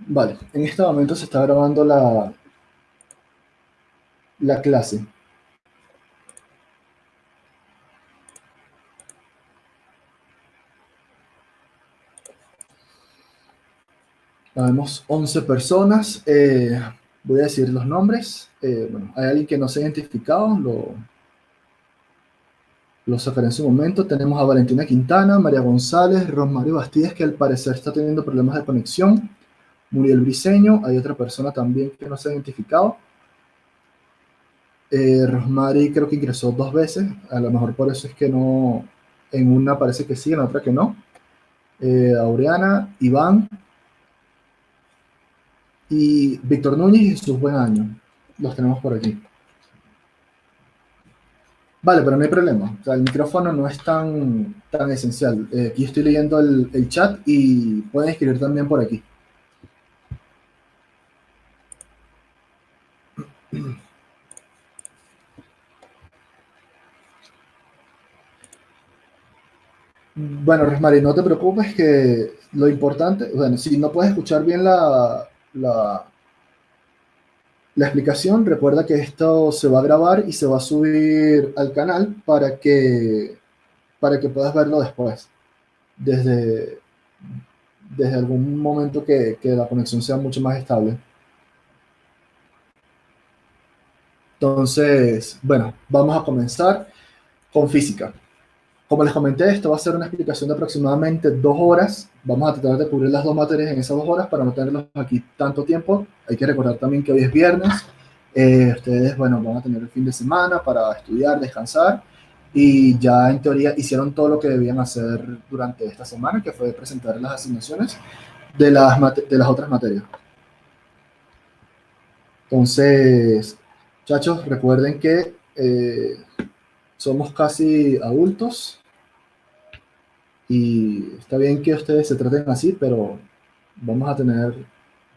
Vale, en este momento se está grabando la clase. Habemos 11 personas. Voy a decir los nombres. Bueno, hay alguien que no se ha identificado, lo sacaré en su momento. Tenemos a Valentina Quintana, María González, Rosmario Bastidas, que al parecer está teniendo problemas de conexión. Muriel Briceño, hay otra persona también que no se ha identificado. Rosmary creo que ingresó 2 veces, a lo mejor por eso es que no, en una parece que sí, en la otra que no. Aureana, Iván y Víctor Núñez y sus buen año. Los tenemos por aquí. Vale, pero no hay problema. O sea, el micrófono no es tan esencial. Aquí estoy leyendo el chat y pueden escribir también por aquí. Bueno, Rosmary, no te preocupes que lo importante, bueno, si no puedes escuchar bien la explicación, recuerda que esto se va a grabar y se va a subir al canal para que puedas verlo después, desde, desde algún momento que la conexión sea mucho más estable. Entonces, bueno, vamos a comenzar con física. Como les comenté, esto va a ser una explicación de aproximadamente 2 horas. Vamos a tratar de cubrir las dos materias en esas 2 horas para no tenerlos aquí tanto tiempo. Hay que recordar también que hoy es viernes. Ustedes, bueno, van a tener el fin de semana para estudiar, descansar y ya en teoría hicieron todo lo que debían hacer durante esta semana, que fue presentar las asignaciones de las otras materias. Entonces, muchachos, recuerden que somos casi adultos y está bien que ustedes se traten así, pero vamos a tener un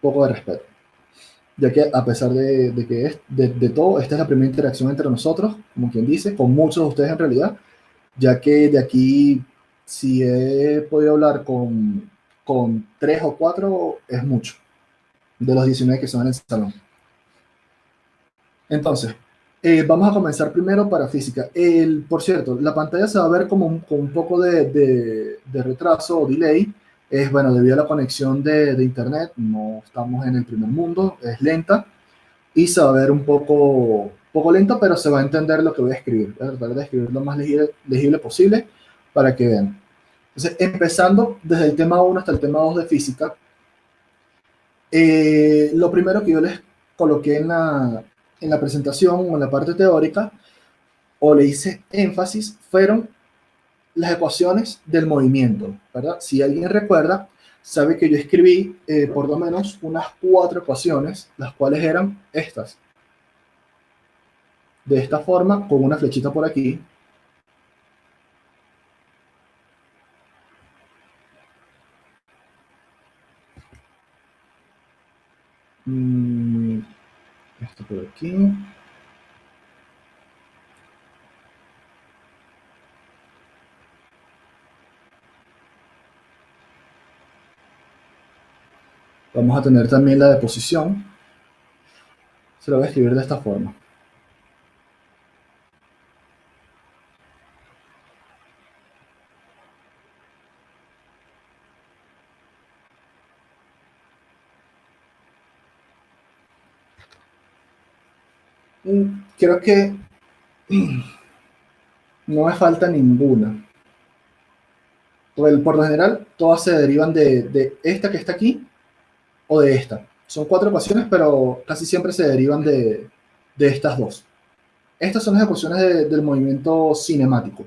poco de respeto, ya que a pesar de que de todo, esta es la primera interacción entre nosotros, como quien dice, con muchos de ustedes en realidad, ya que de aquí, si he podido hablar con 3 o 4, es mucho, de los 19 que son en el salón. Entonces, vamos a comenzar primero para física. Por cierto, la pantalla se va a ver como con un poco de retraso o delay. Es bueno, debido a la conexión de internet, no estamos en el primer mundo, es lenta y se va a ver un poco lento, pero se va a entender lo que voy a escribir. Voy a tratar de escribir lo más legible posible para que vean. Entonces, empezando desde el tema 1 hasta el tema 2 de física, lo primero que yo les coloqué en la presentación o en la parte teórica, o le hice énfasis, fueron las ecuaciones del movimiento, ¿verdad? Si alguien recuerda, sabe que yo escribí por lo menos unas 4 ecuaciones, las cuales eran estas. De esta forma, con una flechita por aquí. Mm, esto por aquí. Vamos a tener también la de posición. Se lo voy a escribir de esta forma. Creo que no me falta ninguna. Por lo general, todas se derivan de esta que está aquí o de esta. Son 4 ecuaciones, pero casi siempre se derivan de estas dos. Estas son las ecuaciones del movimiento cinemático.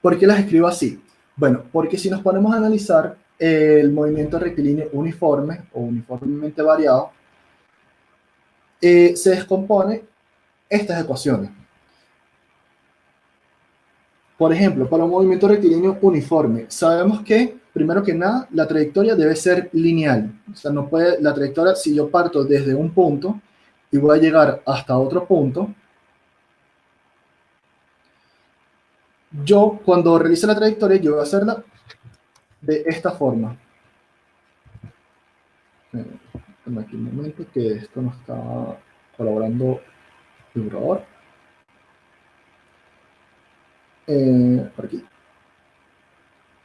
¿Por qué las escribo así? Bueno, porque si nos ponemos a analizar el movimiento rectilíneo uniforme o uniformemente variado, se descompone estas ecuaciones. Por ejemplo, para un movimiento rectilíneo uniforme, sabemos que, primero que nada, la trayectoria debe ser lineal. O sea, no puede, la trayectoria, si yo parto desde un punto y voy a llegar hasta otro punto, yo cuando realice la trayectoria, yo voy a hacerla de esta forma. Dame aquí un momento que esto no está colaborando el vibrador. Por aquí.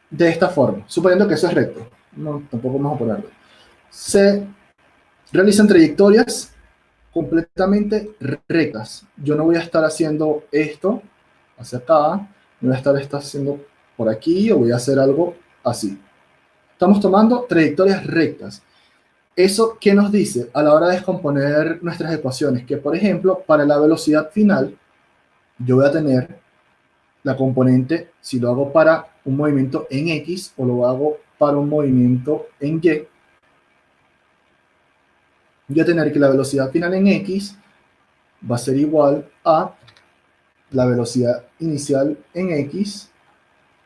De esta forma, suponiendo que eso es recto. No, tampoco vamos a ponerlo. Se realizan trayectorias completamente rectas. Yo no voy a estar haciendo esto hacia acá, no voy a estar haciendo por aquí o voy a hacer algo así. Estamos tomando trayectorias rectas. ¿Eso qué nos dice a la hora de descomponer nuestras ecuaciones? Que, por ejemplo, para la velocidad final, yo voy a tener la componente, si lo hago para un movimiento en X o lo hago para un movimiento en Y, voy a tener que la velocidad final en X va a ser igual a la velocidad inicial en X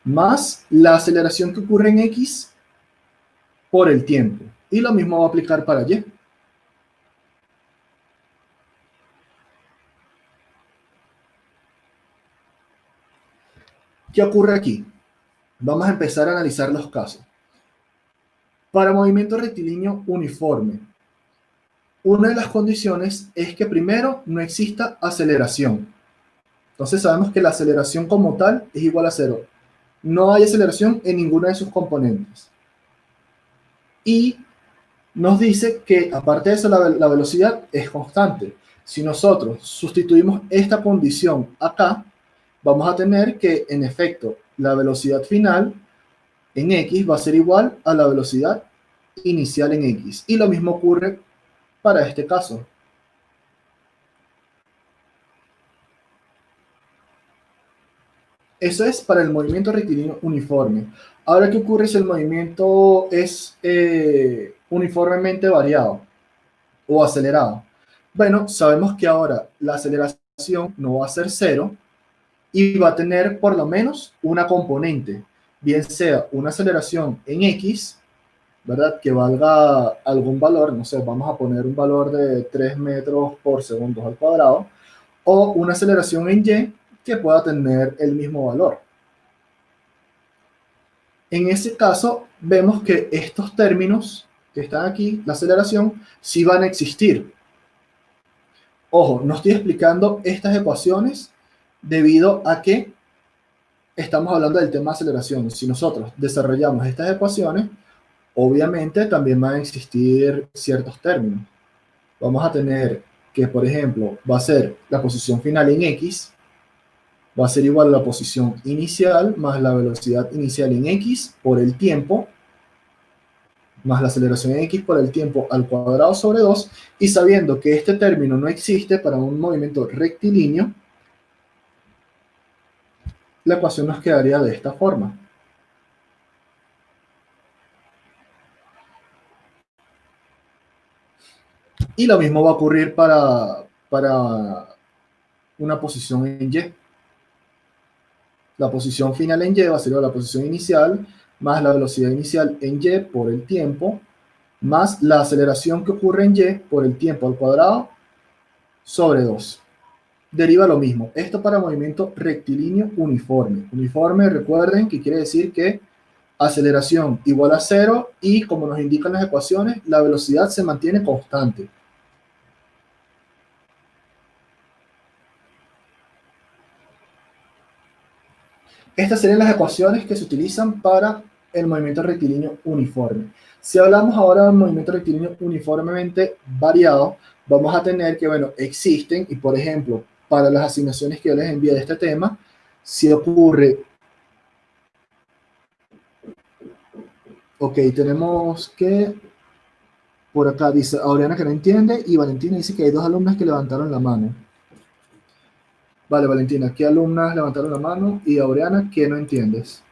más la aceleración que ocurre en X por el tiempo. Y lo mismo va a aplicar para Y. ¿Qué ocurre aquí? Vamos a empezar a analizar los casos. Para movimiento rectilíneo uniforme, una de las condiciones es que primero no exista aceleración. Entonces sabemos que la aceleración como tal es igual a cero. No hay aceleración en ninguna de sus componentes. Y nos dice que aparte de eso la velocidad es constante. Si nosotros sustituimos esta condición acá, vamos a tener que en efecto la velocidad final en X va a ser igual a la velocidad inicial en X. Y lo mismo ocurre para este caso. Eso es para el movimiento rectilíneo uniforme. Ahora, ¿qué ocurre si el movimiento es uniformemente variado o acelerado? Bueno, sabemos que ahora la aceleración no va a ser cero y va a tener por lo menos una componente, bien sea una aceleración en X, ¿verdad? Que valga algún valor, no sé, vamos a poner un valor de 3 metros por segundo al cuadrado, o una aceleración en Y que pueda tener el mismo valor. En ese caso, vemos que estos términos que están aquí, la aceleración, sí van a existir. Ojo, no estoy explicando estas ecuaciones debido a que estamos hablando del tema de aceleración. Si nosotros desarrollamos estas ecuaciones, obviamente también van a existir ciertos términos. Vamos a tener que, por ejemplo, va a ser la posición final en X, va a ser igual a la posición inicial más la velocidad inicial en X por el tiempo, más la aceleración en X por el tiempo al cuadrado sobre 2, y sabiendo que este término no existe para un movimiento rectilíneo, la ecuación nos quedaría de esta forma. Y lo mismo va a ocurrir para una posición en Y. La posición final en Y va a ser la posición inicial más la velocidad inicial en Y por el tiempo, más la aceleración que ocurre en Y por el tiempo al cuadrado sobre 2. Deriva lo mismo. Esto para movimiento rectilíneo uniforme. Uniforme, recuerden que quiere decir que aceleración igual a 0 y, como nos indican las ecuaciones, la velocidad se mantiene constante. Estas serían las ecuaciones que se utilizan para el movimiento rectilíneo uniforme. Si hablamos ahora del movimiento rectilíneo uniformemente variado, vamos a tener que, bueno, existen, y por ejemplo, para las asignaciones que yo les envié de este tema, si ocurre, ok, tenemos que, por acá dice Aureana que no entiende, y Valentina dice que hay dos alumnas que levantaron la mano. Vale, Valentina, ¿qué alumnas levantaron la mano? Y Aureana, ¿qué no entiendes?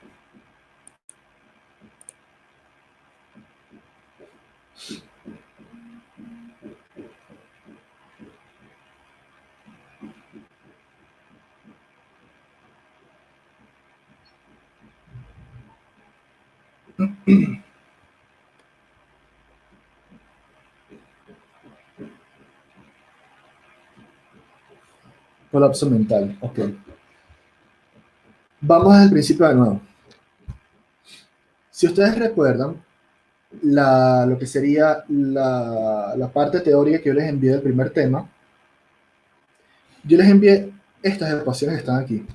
Colapso mental, ok. Vamos desde el principio de nuevo. Si ustedes recuerdan, lo que sería la parte teórica que yo les envié del primer tema. Yo les envié estas ecuaciones que están aquí.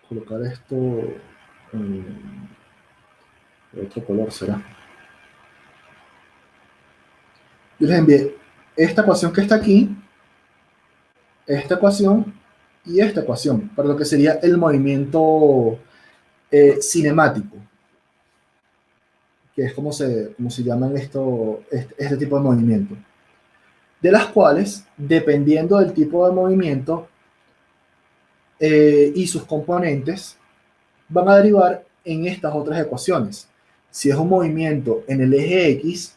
Colocar esto en otro color será. Yo les envié esta ecuación que está aquí, esta ecuación y esta ecuación, para lo que sería el movimiento cinemático, que es como se llaman este tipo de movimiento, de las cuales, dependiendo del tipo de movimiento y sus componentes, van a derivar en estas otras ecuaciones. Si es un movimiento en el eje X,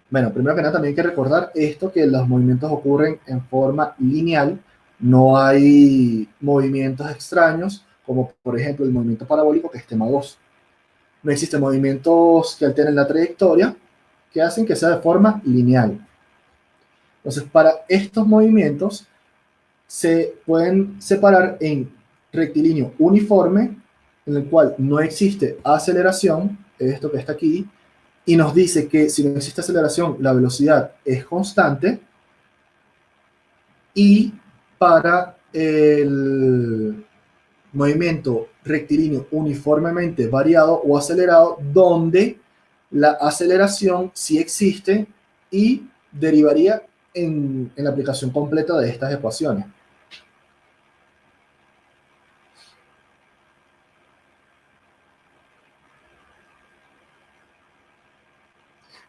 bueno, primero que nada también hay que recordar esto, que los movimientos ocurren en forma lineal, no hay movimientos extraños, como por ejemplo el movimiento parabólico, que es tema 2. No existen movimientos que alteren la trayectoria, que hacen que sea de forma lineal. Entonces, para estos movimientos se pueden separar en rectilíneo uniforme, en el cual no existe aceleración, esto que está aquí, y nos dice que si no existe aceleración, la velocidad es constante, y para el movimiento rectilíneo uniformemente variado o acelerado, donde la aceleración sí existe y derivaría en la aplicación completa de estas ecuaciones.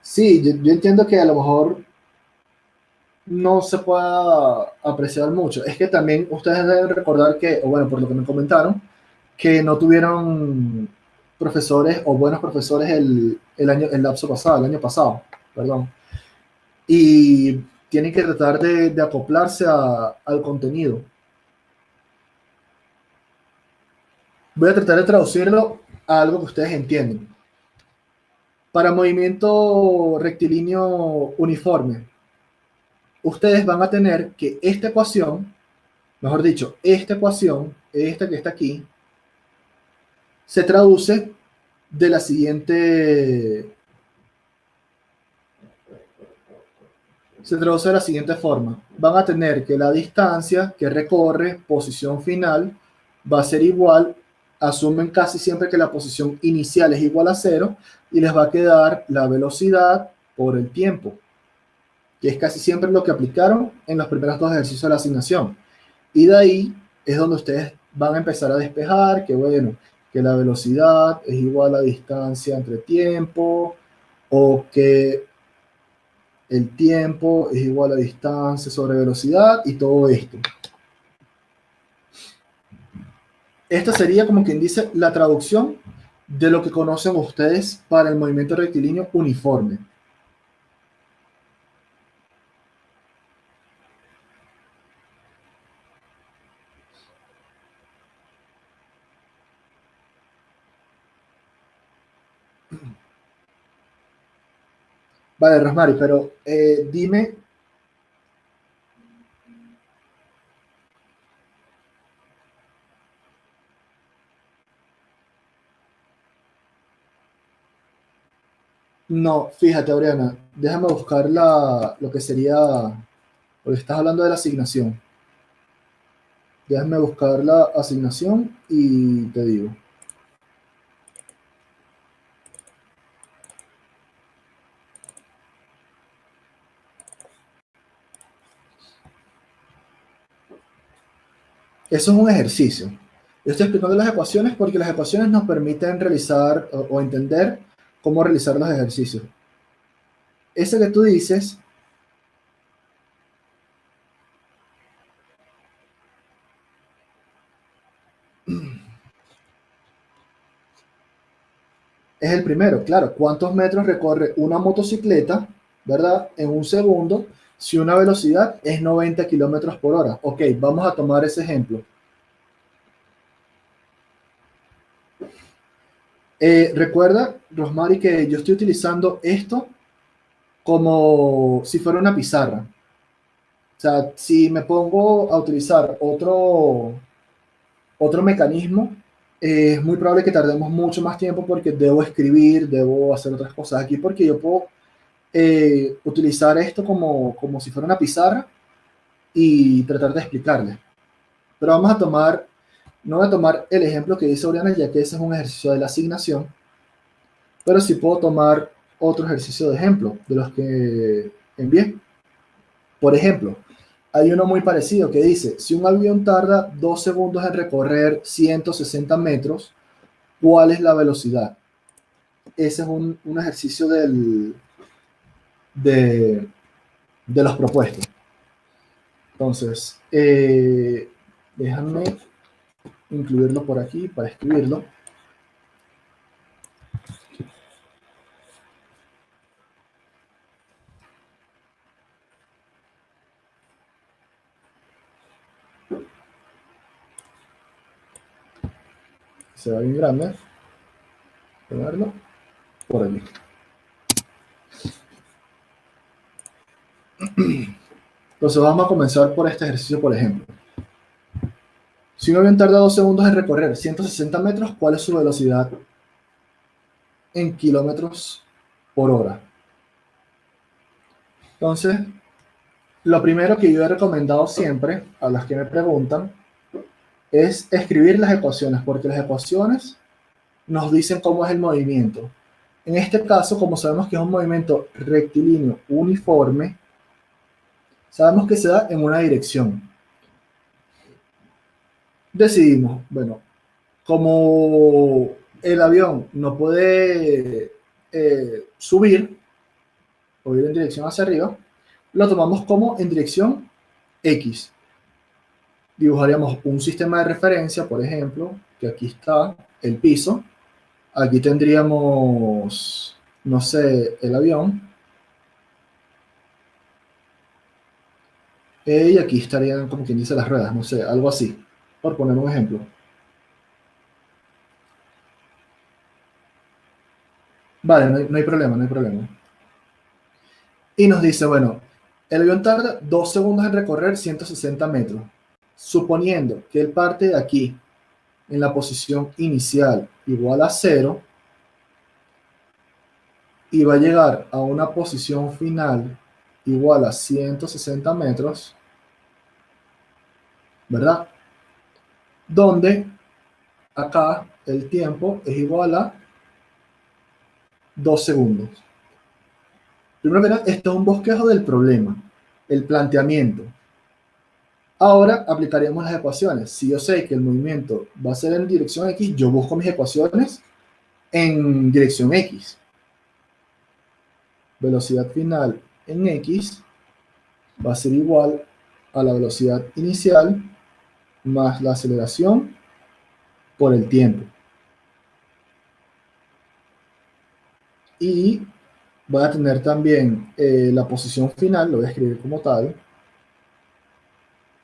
Sí, yo entiendo que a lo mejor no se pueda apreciar mucho. Es que también ustedes deben recordar que, o bueno, por lo que me comentaron, que no tuvieron profesores o buenos profesores el lapso pasado, el año pasado, perdón. Y tienen que tratar de acoplarse al contenido. Voy a tratar de traducirlo a algo que ustedes entienden. Para movimiento rectilíneo uniforme, ustedes van a tener que esta ecuación, mejor dicho, esta ecuación, esta que está aquí, se traduce de la siguiente, se traduce de la siguiente forma. Van a tener que la distancia que recorre, posición final, va a ser igual, asumen casi siempre que la posición inicial es igual a 0, y les va a quedar la velocidad por el tiempo, que es casi siempre lo que aplicaron en los primeros dos ejercicios de la asignación. Y de ahí es donde ustedes van a empezar a despejar que, bueno, que la velocidad es igual a distancia entre tiempo, o que el tiempo es igual a distancia sobre velocidad y todo esto. Esta sería, como quien dice, la traducción de lo que conocen ustedes para el movimiento rectilíneo uniforme. Vale, Rosmary, pero dime. No, fíjate, Oriana, déjame buscar lo que sería, porque estás hablando de la asignación. Déjame buscar la asignación y te digo. Eso es un ejercicio. Yo estoy explicando las ecuaciones porque las ecuaciones nos permiten realizar o entender cómo realizar los ejercicios. Ese que tú dices es el primero, claro. ¿Cuántos metros recorre una motocicleta, verdad, en un segundo si una velocidad es 90 kilómetros por hora? Ok, vamos a tomar ese ejemplo. Recuerda, Rosmary, que yo estoy utilizando esto como si fuera una pizarra. O sea, si me pongo a utilizar otro mecanismo, es muy probable que tardemos mucho más tiempo porque debo escribir, debo hacer otras cosas aquí, porque yo puedo utilizar esto como si fuera una pizarra y tratar de explicarle. Pero vamos a tomar, no voy a tomar el ejemplo que dice Oriana, ya que ese es un ejercicio de la asignación, pero sí puedo tomar otro ejercicio de ejemplo de los que envié. Por ejemplo, hay uno muy parecido que dice, si un avión tarda 2 segundos en recorrer 160 metros, ¿cuál es la velocidad? Ese es un ejercicio de, de los propuestos. Entonces, déjame incluirlo por aquí para escribirlo. Se va bien grande. Ponerlo por aquí. Entonces vamos a comenzar por este ejercicio, por ejemplo. Si un avión tarda 2 segundos en recorrer 160 metros, ¿cuál es su velocidad en kilómetros por hora? Entonces, lo primero que yo he recomendado siempre a las que me preguntan es escribir las ecuaciones, porque las ecuaciones nos dicen cómo es el movimiento. En este caso, como sabemos que es un movimiento rectilíneo uniforme, sabemos que se da en una dirección. Decidimos, bueno, como el avión no puede subir o ir en dirección hacia arriba, lo tomamos como en dirección X. Dibujaríamos un sistema de referencia, por ejemplo, que aquí está el piso. Aquí tendríamos, no sé, el avión. Y aquí estarían, como quien dice, las ruedas, no sé, algo así, por poner un ejemplo. Vale, no hay problema, no hay problema. Y nos dice, bueno, el avión tarda 2 segundos en recorrer 160 metros, suponiendo que él parte de aquí, en la posición inicial igual a 0, y va a llegar a una posición final igual a 160 metros, ¿verdad? Donde acá el tiempo es igual a 2 segundos. Primero que nada, esto es un bosquejo del problema, el planteamiento. Ahora aplicaríamos las ecuaciones. Si yo sé que el movimiento va a ser en dirección X, yo busco mis ecuaciones en dirección X. Velocidad final en X va a ser igual a la velocidad inicial más la aceleración por el tiempo. Y voy a tener también la posición final, lo voy a escribir como tal,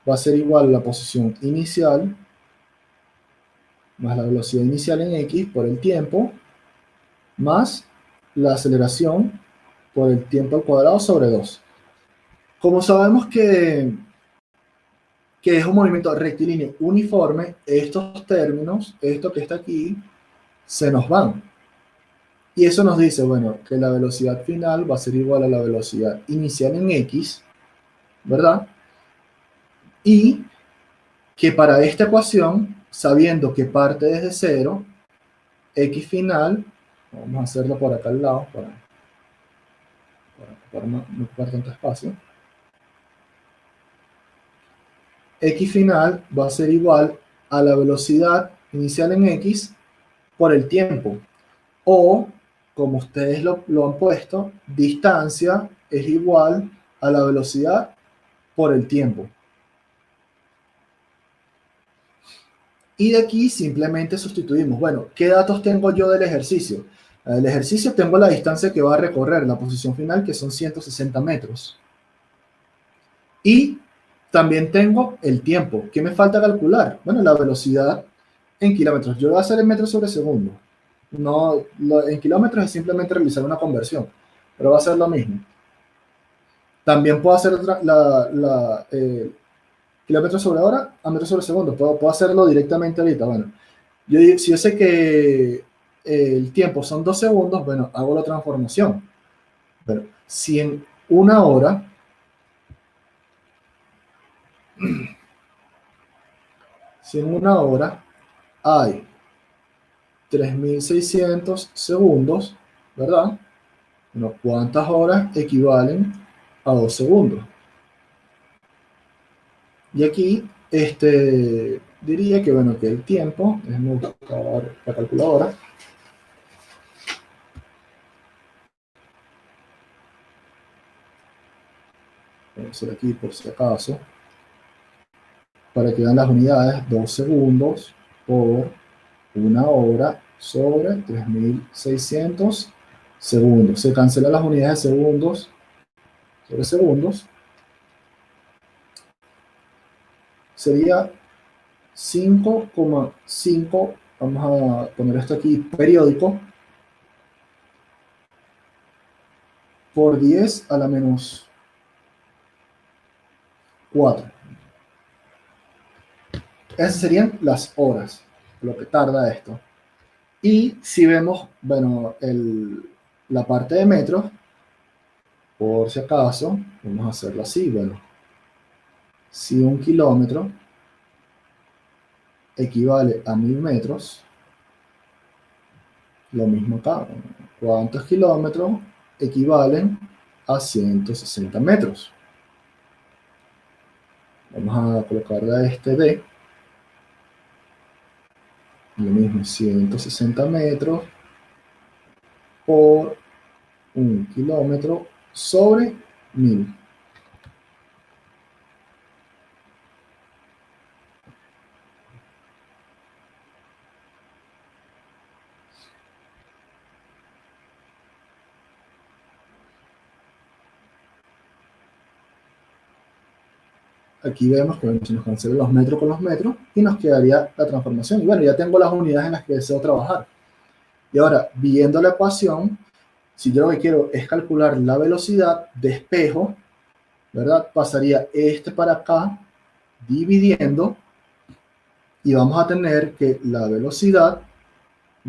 va a ser igual a la posición inicial más la velocidad inicial en X por el tiempo, más la aceleración por el tiempo al cuadrado sobre 2. Como sabemos que es un movimiento rectilíneo uniforme, estos términos, esto que está aquí, se nos van. Y eso nos dice, bueno, que la velocidad final va a ser igual a la velocidad inicial en X, ¿verdad? Y que para esta ecuación, sabiendo que parte desde 0, X final, vamos a hacerlo por acá al lado, para no ocupar tanto espacio, X final va a ser igual a la velocidad inicial en X por el tiempo. O, como ustedes lo han puesto, distancia es igual a la velocidad por el tiempo. Y de aquí simplemente sustituimos. Bueno, ¿qué datos tengo yo del ejercicio? Del ejercicio tengo la distancia que va a recorrer, la posición final, que son 160 metros. Y también tengo el tiempo. ¿Qué me falta calcular? Bueno, la velocidad en kilómetros. Yo voy a hacer en metros sobre segundo. No, en kilómetros es simplemente realizar una conversión, pero va a ser lo mismo. También puedo hacer kilómetros sobre hora a metros sobre segundo. Puedo hacerlo directamente ahorita. Bueno, Si yo sé que el tiempo son 2 segundos, bueno, hago la transformación. Pero si en una hora, si en una hora hay 3600 segundos, ¿verdad? Bueno, ¿cuántas horas equivalen a 2 segundos? Y aquí, diría que, bueno, que el tiempo, déjenme buscar la calculadora, voy a hacer aquí por si acaso, para que vean las unidades, 2 segundos por una hora sobre 3600 segundos. Se cancelan las unidades de segundos sobre segundos. Sería 5,5, vamos a poner esto aquí, periódico, por 10 a la menos 4. Esas serían las horas, lo que tarda esto. Y si vemos, bueno, la parte de metros, por si acaso, vamos a hacerlo así, bueno, si 1 kilómetro equivale a 1000 metros, lo mismo acá, ¿cuántos kilómetros equivalen a 160 metros? Vamos a colocarle a este D, lo mismo, 160 metros por 1 kilómetro sobre 1000. Aquí vemos que se nos cancelan los metros con los metros y nos quedaría la transformación. Y bueno, ya tengo las unidades en las que deseo trabajar. Y ahora, viendo la ecuación, si yo lo que quiero es calcular la velocidad de espejo, ¿verdad? Pasaría este para acá, dividiendo, y vamos a tener que la velocidad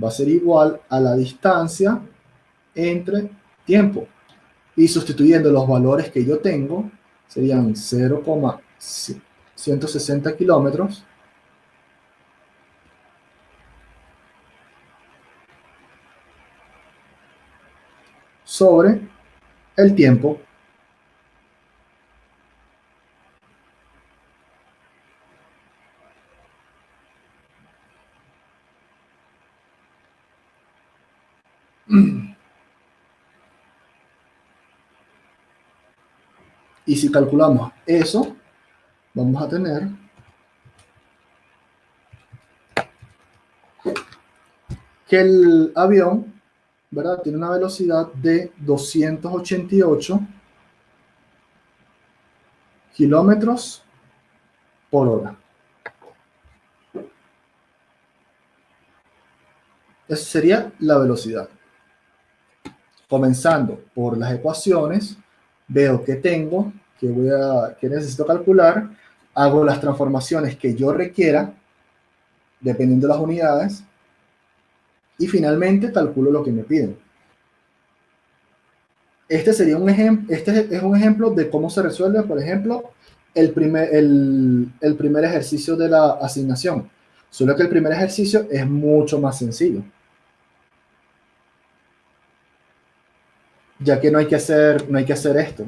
va a ser igual a la distancia entre tiempo. Y sustituyendo los valores que yo tengo, serían 0,160 kilómetros sobre el tiempo. Y si calculamos eso, vamos a tener que el avión, ¿verdad?, tiene una velocidad de 288 kilómetros por hora. Esa sería la velocidad. Comenzando por las ecuaciones, veo que tengo, que necesito calcular, hago las transformaciones que yo requiera, dependiendo de las unidades, y finalmente calculo lo que me piden. Este sería un ejemplo, este es un ejemplo de cómo se resuelve, por ejemplo, el primer ejercicio de la asignación. Solo que el primer ejercicio es mucho más sencillo, ya que no hay que hacer esto.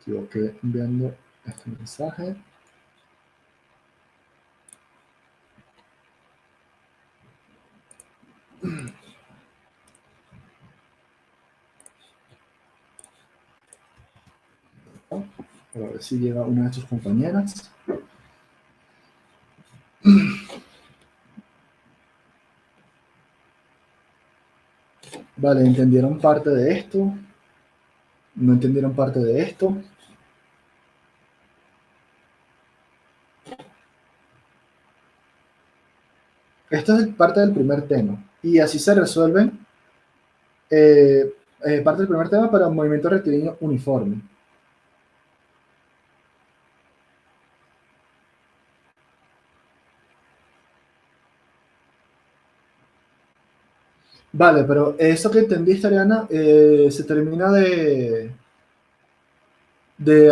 Equivoqué enviando este mensaje. ver si llega una de sus compañeras. Vale, ¿entendieron parte de esto? ¿No entendieron parte de esto? Esto es parte del primer tema. Y así se resuelven parte del primer tema para un movimiento rectilíneo uniforme. Vale, pero eso que entendiste, Ariana, se termina de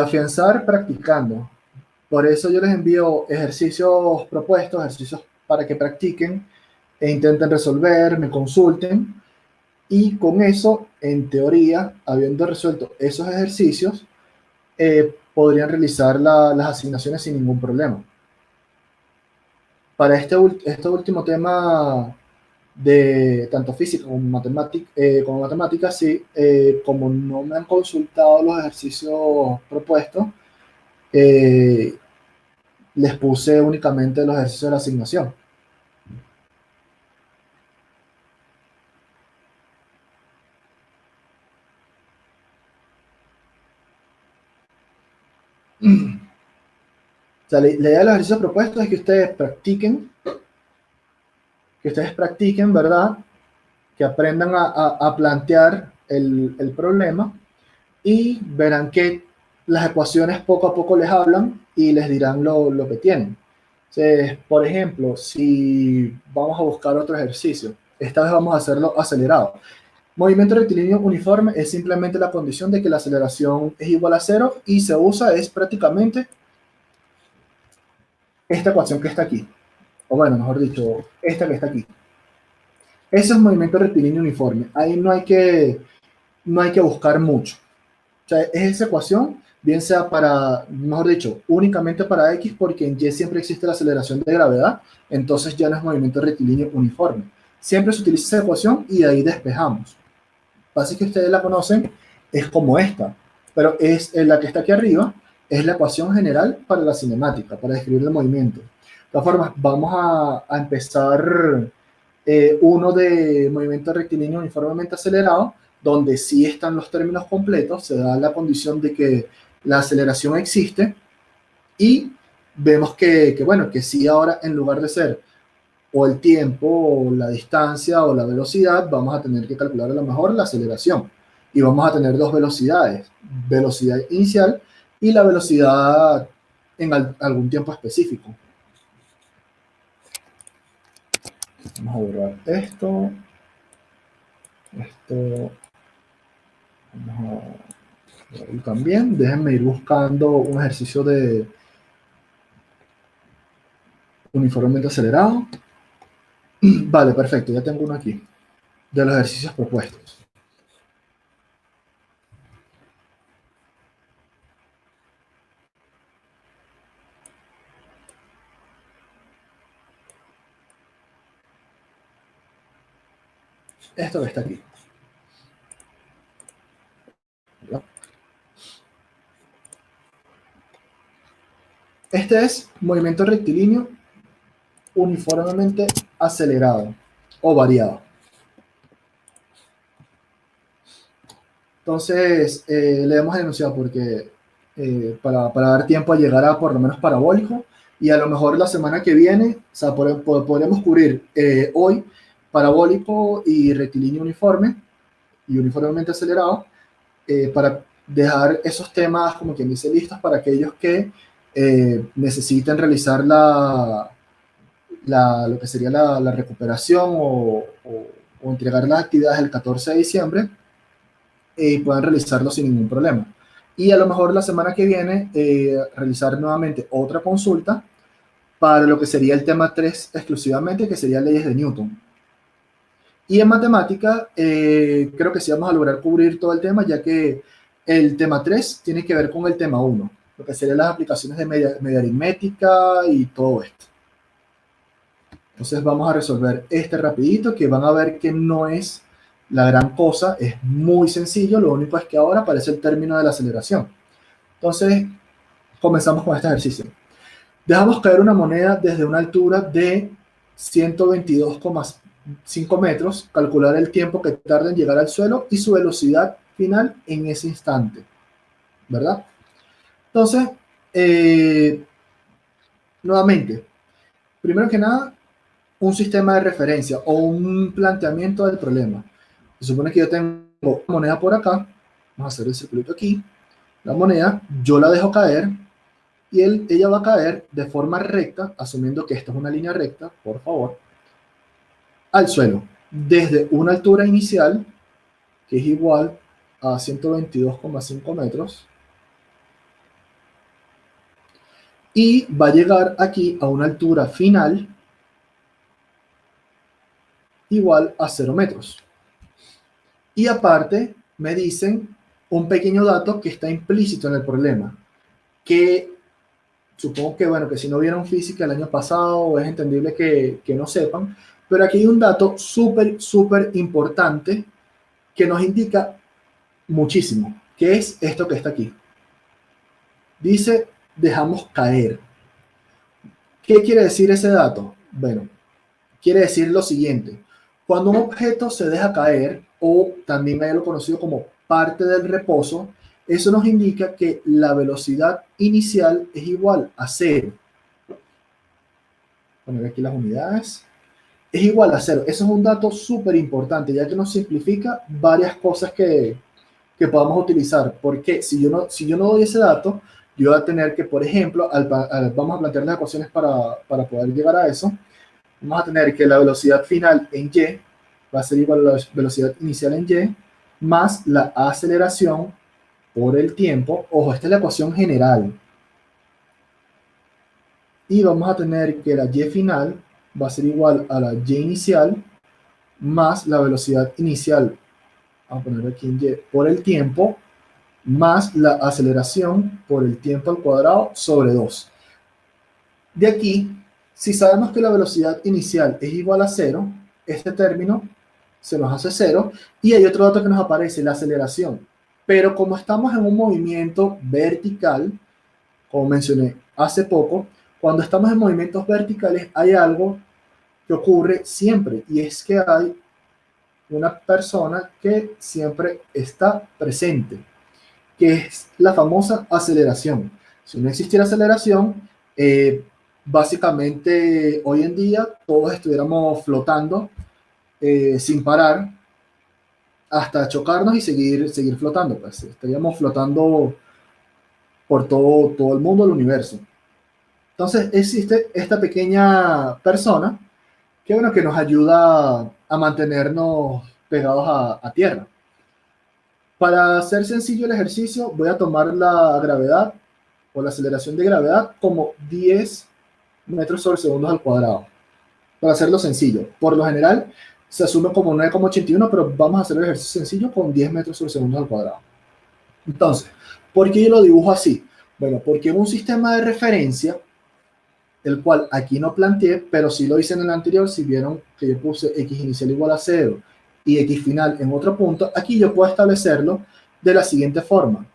afianzar practicando. Por eso yo les envío ejercicios propuestos, ejercicios para que practiquen e intenten resolver, me consulten. Y con eso, en teoría, habiendo resuelto esos ejercicios, podrían realizar las asignaciones sin ningún problema. Para este último tema de tanto física como matemáticas, sí, como no me han consultado los ejercicios propuestos, eh, les puse únicamente los ejercicios de la asignación. O sea, la idea de los ejercicios propuestos es que ustedes practiquen, ¿verdad? Que aprendan a plantear el problema y verán que las ecuaciones poco a poco les hablan y les dirán lo que tienen. Entonces, por ejemplo, si vamos a buscar otro ejercicio, esta vez vamos a hacerlo acelerado. Movimiento rectilíneo uniforme es simplemente la condición de que la aceleración es igual a cero y se usa es prácticamente esta ecuación que está aquí. O bueno, mejor dicho, esta que está aquí. Ese es movimiento rectilíneo uniforme. Ahí no hay que buscar mucho. O sea, es esa ecuación, bien sea para, mejor dicho, únicamente para X, porque en Y siempre existe la aceleración de gravedad, entonces ya no es movimiento rectilíneo uniforme. Siempre se utiliza esa ecuación y de ahí despejamos. Así que ustedes la conocen, es como esta, pero es la que está aquí arriba, es la ecuación general para la cinemática, para describir el movimiento. De todas formas, vamos a empezar uno de movimiento rectilíneo uniformemente acelerado, donde sí están los términos completos, se da la condición de que la aceleración existe y vemos bueno, que sí ahora en lugar de ser o el tiempo o la distancia o la velocidad, vamos a tener que calcular a lo mejor la aceleración y vamos a tener dos velocidades, velocidad inicial y la velocidad en algún tiempo específico. Vamos a borrar esto. Vamos a verlo también. Déjenme ir buscando un ejercicio de uniformemente acelerado. Vale, perfecto, ya tengo uno aquí, de los ejercicios propuestos. Esto que está aquí. Este es movimiento rectilíneo uniformemente acelerado o variado. Entonces, le hemos enunciado porque para dar tiempo a llegar a por lo menos parabólico y a lo mejor la semana que viene, o sea, podremos cubrir hoy parabólico y rectilíneo uniforme y uniformemente acelerado para dejar esos temas, como quien dice, listos para aquellos que necesiten realizar lo que sería la recuperación o entregar las actividades el 14 de diciembre y puedan realizarlo sin ningún problema. Y a lo mejor la semana que viene realizar nuevamente otra consulta para lo que sería el tema 3 exclusivamente, que sería leyes de Newton. Y en matemática, creo que sí vamos a lograr cubrir todo el tema, ya que el tema 3 tiene que ver con el tema 1, lo que serían las aplicaciones de media aritmética y todo esto. Entonces vamos a resolver este rapidito, que van a ver que no es la gran cosa, es muy sencillo, lo único es que ahora aparece el término de la aceleración. Entonces, comenzamos con este ejercicio. Dejamos caer una moneda desde una altura de 122,5 metros, calcular el tiempo que tarda en llegar al suelo y su velocidad final en ese instante, ¿verdad? Entonces, nuevamente, primero que nada, un sistema de referencia o un planteamiento del problema. Se supone que yo tengo una moneda por acá, vamos a hacer el circulito aquí, la moneda, yo la dejo caer y ella va a caer de forma recta, asumiendo que esta es una línea recta, por favor, al suelo, desde una altura inicial, que es igual a 122,5 metros, y va a llegar aquí a una altura final igual a 0 metros. Y aparte, me dicen un pequeño dato que está implícito en el problema, que supongo que, bueno, que si no vieron física el año pasado, es entendible que no sepan, pero aquí hay un dato súper importante que nos indica muchísimo, que es esto que está aquí. Dice, dejamos caer. ¿Qué quiere decir ese dato? Bueno, quiere decir lo siguiente. Cuando un objeto se deja caer, o también hay lo conocido como parte del reposo, eso nos indica que la velocidad inicial es igual a cero. Poner aquí las unidades. Es igual a cero. Eso es un dato súper importante, ya que nos simplifica varias cosas que podamos utilizar. Porque si yo no doy ese dato, yo voy a tener que, por ejemplo, vamos a plantear las ecuaciones para poder llegar a eso. Vamos a tener que la velocidad final en y va a ser igual a la velocidad inicial en y más la aceleración por el tiempo. Ojo, esta es la ecuación general. Y vamos a tener que la y final va a ser igual a la y inicial más la velocidad inicial, vamos a poner aquí en y, por el tiempo, más la aceleración por el tiempo al cuadrado sobre 2. De aquí, si sabemos que la velocidad inicial es igual a 0, este término se nos hace 0, y hay otro dato que nos aparece, la aceleración. Pero como estamos en un movimiento vertical, como mencioné hace poco, cuando estamos en movimientos verticales hay algo que ocurre siempre, y es que hay una persona que siempre está presente, que es la famosa aceleración. Si no existiera aceleración, básicamente hoy en día todos estuviéramos flotando sin parar hasta chocarnos y seguir flotando. Pues estaríamos flotando por todo el mundo, el universo. Entonces existe esta pequeña persona que, bueno, que nos ayuda a mantenernos pegados a tierra. Para hacer sencillo el ejercicio, voy a tomar la gravedad o la aceleración de gravedad como 10 metros sobre segundos al cuadrado. Para hacerlo sencillo. Por lo general, se asume como 9,81, pero vamos a hacer el ejercicio sencillo con 10 metros sobre segundos al cuadrado. Entonces, ¿por qué yo lo dibujo así? Bueno, porque en un sistema de referencia, el cual aquí no planteé, pero sí lo hice en el anterior, si vieron que yo puse x inicial igual a 0 y x final en otro punto, aquí yo puedo establecerlo de la siguiente forma,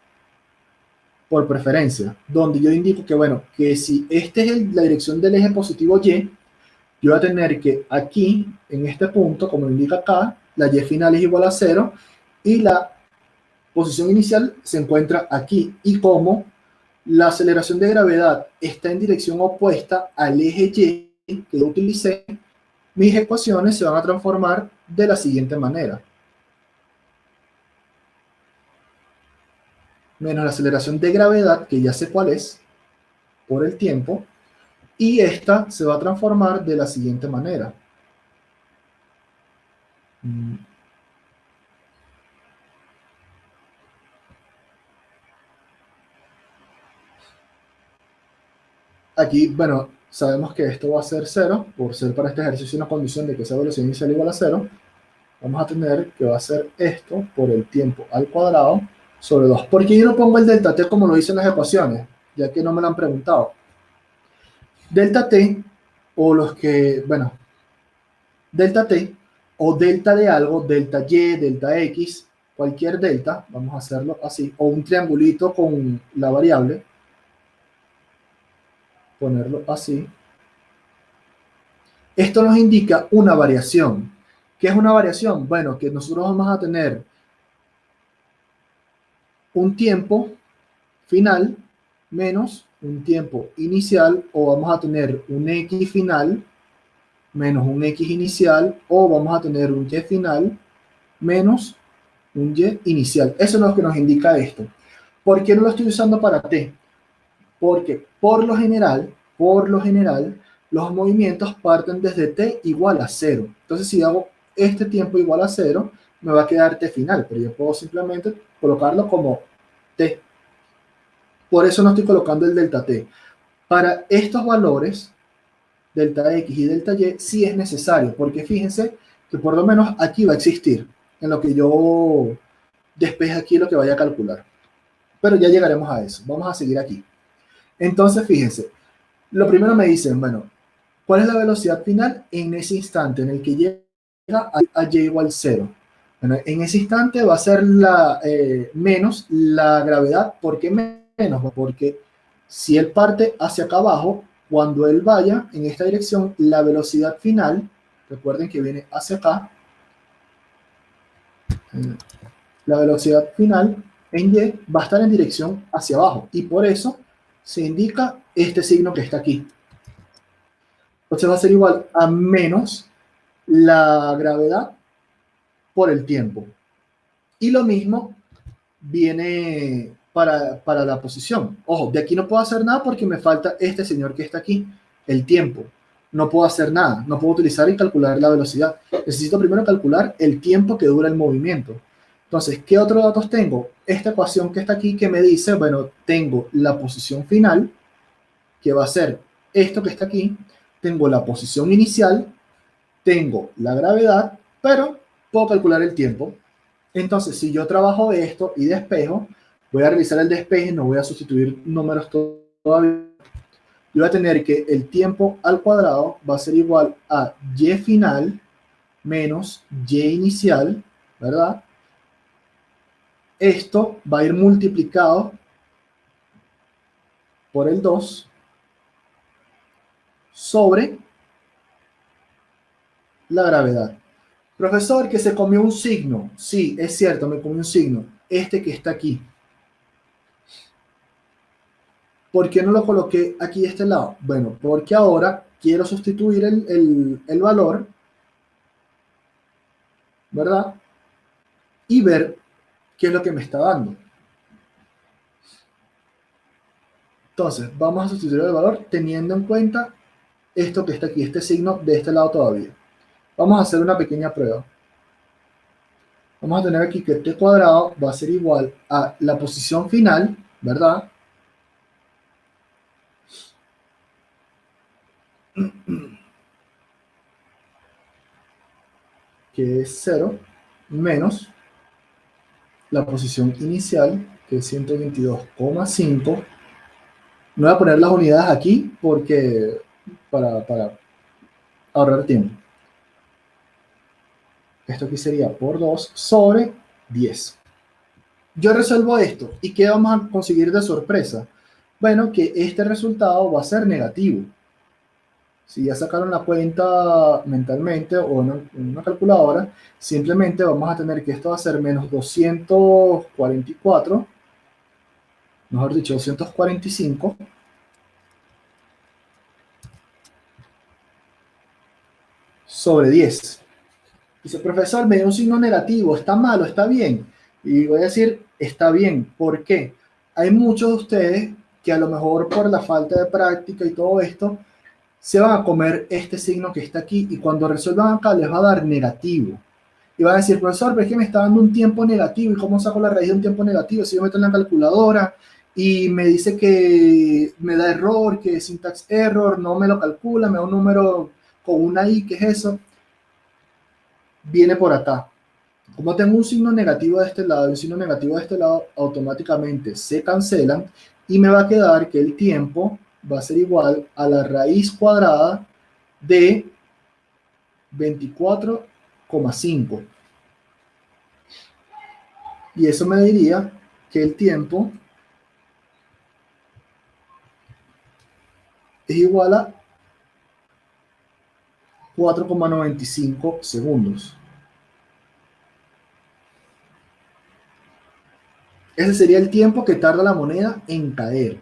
por preferencia, donde yo indico que, bueno, que si esta es la dirección del eje positivo y, yo voy a tener que aquí, en este punto, como indica acá, la y final es igual a 0 y la posición inicial se encuentra aquí, y como la aceleración de gravedad está en dirección opuesta al eje Y que yo utilicé, mis ecuaciones se van a transformar de la siguiente manera. Menos la aceleración de gravedad, que ya sé cuál es, por el tiempo, y esta se va a transformar de la siguiente manera. Aquí, bueno, sabemos que esto va a ser 0, por ser para este ejercicio una condición de que esa velocidad inicial igual a 0. Vamos a tener que va a ser esto por el tiempo al cuadrado sobre 2. ¿Por qué yo no pongo el delta t como lo dicen las ecuaciones? Ya que no me lo han preguntado. Delta t, o los que, bueno, delta t, o delta de algo, delta y, delta x, cualquier delta, vamos a hacerlo así, o un triangulito con la variable, ponerlo así. Esto nos indica una variación. ¿Qué es una variación? Bueno, que nosotros vamos a tener un tiempo final menos un tiempo inicial, o vamos a tener un X final menos un X inicial, o vamos a tener un Y final menos un Y inicial. Eso es lo que nos indica esto. ¿Por qué no lo estoy usando para T? Porque por lo general, los movimientos parten desde T igual a 0. Entonces, si hago este tiempo igual a 0, me va a quedar T final, pero yo puedo simplemente colocarlo como T. Por eso no estoy colocando el delta T. Para estos valores, delta X y delta Y, sí es necesario, porque fíjense que por lo menos aquí va a existir, en lo que yo despeje aquí lo que vaya a calcular. Pero ya llegaremos a eso. Vamos a seguir aquí. Entonces, fíjense, lo primero me dicen, bueno, ¿cuál es la velocidad final en ese instante en el que llega a y igual 0? Bueno, en ese instante va a ser menos la gravedad. ¿Por qué menos? Porque si él parte hacia acá abajo, cuando él vaya en esta dirección, la velocidad final, recuerden que viene hacia acá, la velocidad final en y va a estar en dirección hacia abajo, y por eso se indica este signo que está aquí. Entonces va a ser igual a menos la gravedad por el tiempo. Y lo mismo viene para la posición. Ojo, de aquí no puedo hacer nada porque me falta este señor que está aquí, el tiempo. No puedo hacer nada, no puedo utilizar y calcular la velocidad. Necesito primero calcular el tiempo que dura el movimiento. Entonces, ¿qué otros datos tengo? Esta ecuación que está aquí que me dice, bueno, tengo la posición final, que va a ser esto que está aquí, tengo la posición inicial, tengo la gravedad, pero puedo calcular el tiempo. Entonces, si yo trabajo esto y despejo, voy a realizar el despeje, no voy a sustituir números todavía. Yo voy a tener que el tiempo al cuadrado va a ser igual a y final menos y inicial, ¿verdad? Esto va a ir multiplicado por el 2 sobre la gravedad. Profesor, que se comió un signo. Sí, es cierto, me comí un signo. Este que está aquí. ¿Por qué no lo coloqué aquí de este lado? Bueno, porque ahora quiero sustituir el valor, ¿verdad? Y ver qué es lo que me está dando. Entonces, vamos a sustituir el valor teniendo en cuenta esto que está aquí, este signo de este lado todavía. Vamos a hacer una pequeña prueba. Vamos a tener aquí que t cuadrado va a ser igual a la posición final, ¿verdad? Que es 0, menos la posición inicial, que es 122,5. No voy a poner las unidades aquí porque para ahorrar tiempo. Esto aquí sería por 2 sobre 10. Yo resuelvo esto. ¿Y qué vamos a conseguir de sorpresa? Bueno, que este resultado va a ser negativo. Si ya sacaron la cuenta mentalmente o en una calculadora, simplemente vamos a tener que esto va a ser menos 244, mejor dicho, 245 sobre 10. Dice, profesor, me dio un signo negativo, ¿está malo, está bien? Y voy a decir, está bien. ¿Por qué? Hay muchos de ustedes que a lo mejor por la falta de práctica y todo esto, se van a comer este signo que está aquí y cuando resuelvan acá les va a dar negativo. Y van a decir, profesor, pero es que me está dando un tiempo negativo. ¿Y cómo saco la raíz de un tiempo negativo? Si yo meto en la calculadora y me dice que me da error, que syntax error, no me lo calcula, me da un número con una i, ¿qué es eso? Viene por acá. Como tengo un signo negativo de este lado y un signo negativo de este lado, automáticamente se cancelan y me va a quedar que el tiempo va a ser igual a la raíz cuadrada de 24,5. Y eso me diría que el tiempo es igual a 4,95 segundos. Ese sería el tiempo que tarda la moneda en caer.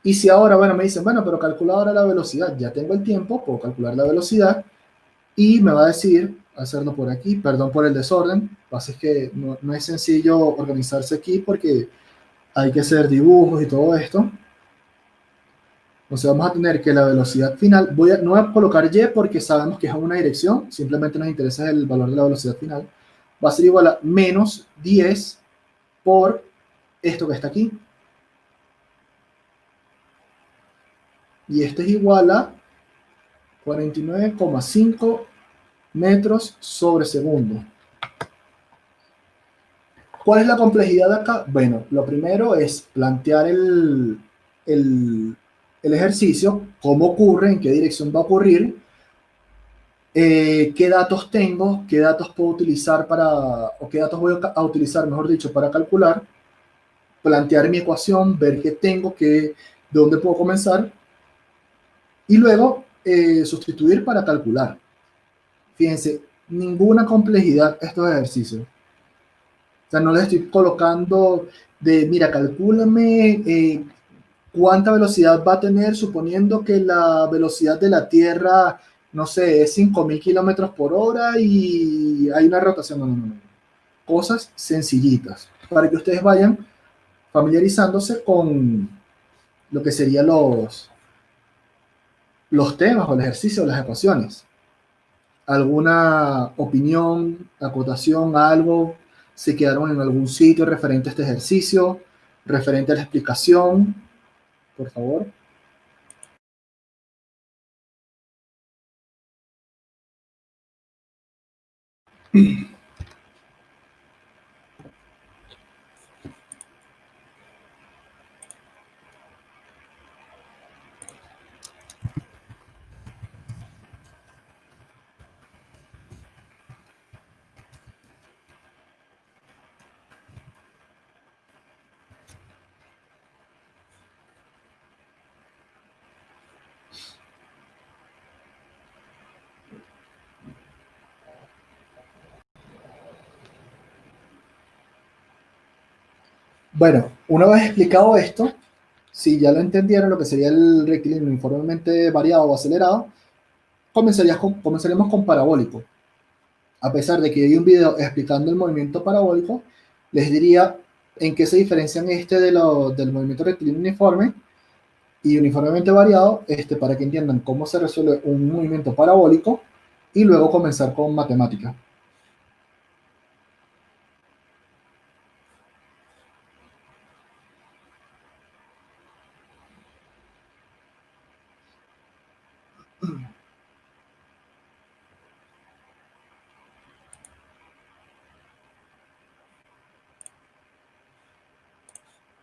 Y si ahora, bueno, me dicen, bueno, pero calcula ahora la velocidad. Ya tengo el tiempo, puedo calcular la velocidad y me va a decir, hacerlo por aquí, perdón por el desorden. Lo que pasa es que no es sencillo organizarse aquí porque hay que hacer dibujos y todo esto. Entonces vamos a tener que la velocidad final, no voy a colocar y porque sabemos que es en una dirección, simplemente nos interesa el valor de la velocidad final. Va a ser igual a menos 10 por esto que está aquí. Y esto es igual a 49,5 metros sobre segundo. ¿Cuál es la complejidad de acá? Bueno, lo primero es plantear el, el ejercicio, cómo ocurre, en qué dirección va a ocurrir, qué datos tengo, qué datos puedo utilizar o qué datos voy a utilizar, mejor dicho, para calcular, plantear mi ecuación, ver qué tengo, de dónde puedo comenzar y luego sustituir para calcular. Fíjense, ninguna complejidad estos ejercicios. O sea, no les estoy colocando mira, calcúlame cuánta velocidad va a tener suponiendo que la velocidad de la Tierra, no sé, es 5.000 kilómetros por hora y hay una rotación. No, no, no, no. Cosas sencillitas para que ustedes vayan familiarizándose con lo que serían los temas o el ejercicio o las ecuaciones. ¿Alguna opinión, acotación, algo? ¿Se quedaron en algún sitio referente a este ejercicio? ¿Referente a la explicación? Por favor. Bueno, una vez explicado esto, si ya lo entendieron lo que sería el rectilíneo uniformemente variado o acelerado, comenzaríamos con parabólico. A pesar de que hay un video explicando el movimiento parabólico, les diría en qué se diferencian del movimiento rectilíneo uniforme y uniformemente variado, para que entiendan cómo se resuelve un movimiento parabólico y luego comenzar con matemática.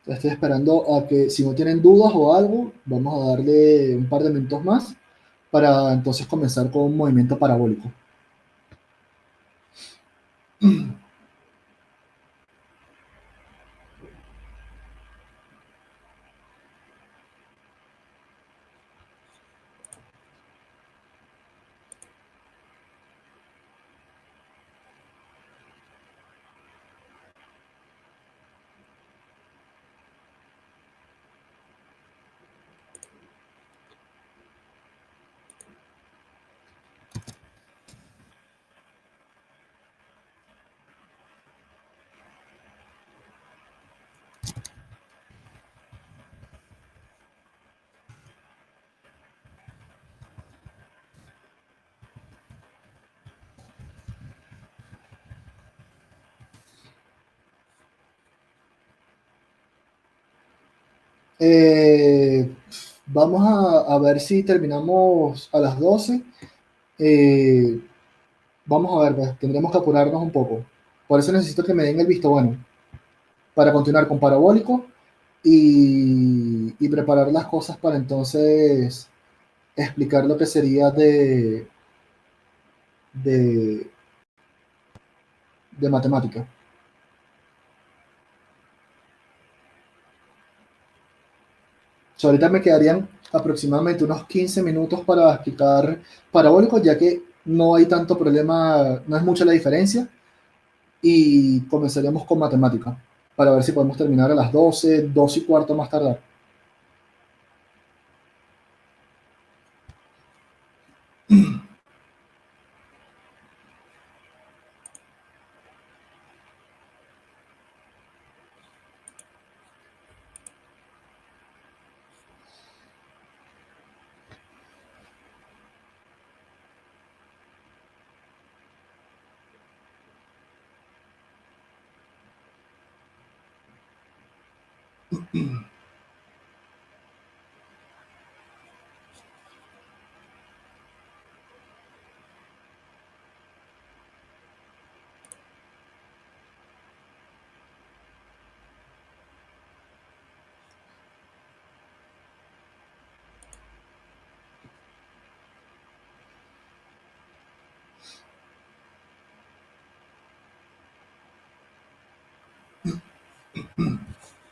Estoy esperando a que, si no tienen dudas o algo, vamos a darle un par de minutos más para entonces comenzar con un movimiento parabólico. Eh, Vamos a ver si terminamos a las 12. Eh, Vamos a ver, pues, tendremos que apurarnos un poco. Por eso necesito que me den el visto bueno para continuar con parabólico y preparar las cosas para entonces explicar lo que sería de, de matemática. O sea, ahorita me quedarían aproximadamente unos 15 minutos para explicar parabólicos, ya que no hay tanto problema, no es mucha la diferencia, y comenzaríamos con matemática, para ver si podemos terminar a las 12, 12 y cuarto más tardar.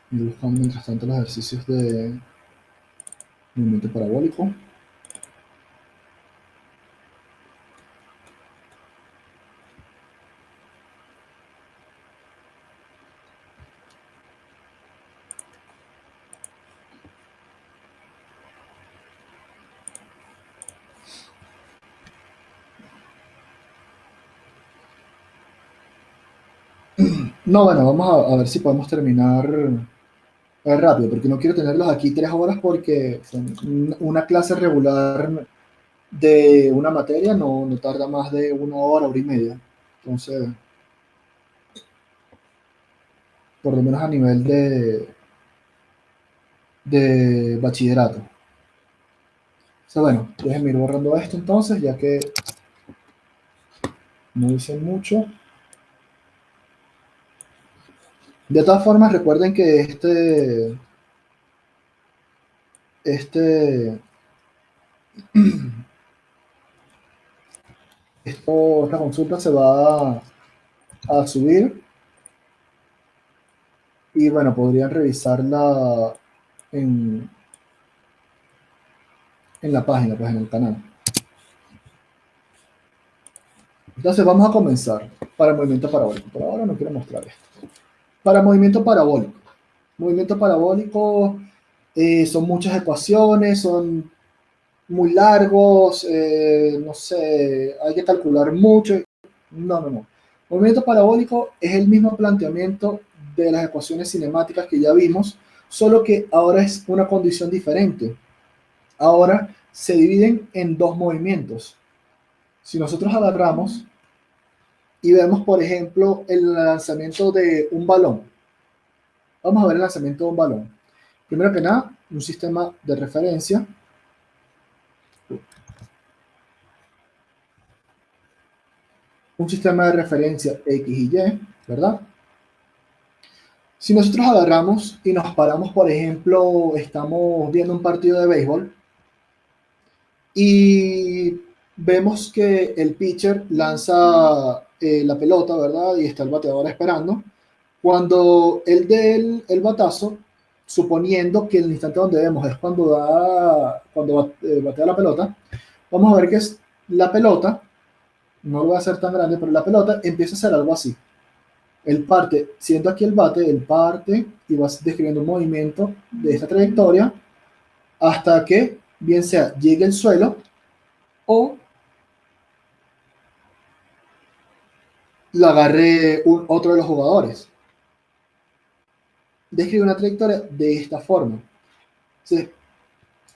Y buscando mientras tanto los ejercicios de movimiento parabólico. No, bueno, vamos a ver si podemos terminar rápido, porque no quiero tenerlos aquí 3 horas, porque una clase regular de una materia no tarda más de 1 hora, hora y media. Entonces, por lo menos a nivel de bachillerato. O sea, bueno, déjenme ir borrando esto entonces, ya que no dicen mucho. De todas formas, recuerden que este, esta consulta se va a subir, y bueno, podrían revisarla en, en la página, pues en el canal. Entonces vamos a comenzar para el movimiento parabólico. Por ahora no quiero mostrar esto. Para movimiento parabólico. Movimiento parabólico son muchas ecuaciones, son muy largos, no sé, hay que calcular mucho. No, no, no. Movimiento parabólico es el mismo planteamiento de las ecuaciones cinemáticas que ya vimos, solo que ahora es una condición diferente. Ahora se dividen en dos movimientos. Si nosotros agarramos y vemos, por ejemplo, el lanzamiento de un balón, vamos a ver el lanzamiento de un balón. Primero que nada, un sistema de referencia. Un sistema de referencia X y Y, ¿verdad? Si nosotros agarramos y nos paramos, por ejemplo, estamos viendo un partido de béisbol y vemos que el pitcher lanza la pelota, ¿verdad? Y está el bateador esperando. Cuando él dé el batazo, suponiendo que el instante donde vemos es cuando batea la pelota, vamos a ver que es la pelota, no lo voy a hacer tan grande, pero la pelota empieza a hacer algo así. Él parte, siendo aquí el bate, él parte y va describiendo un movimiento de esta trayectoria hasta que, bien sea, llegue al suelo o lo agarre otro de los jugadores. Describe una trayectoria de esta forma. Entonces,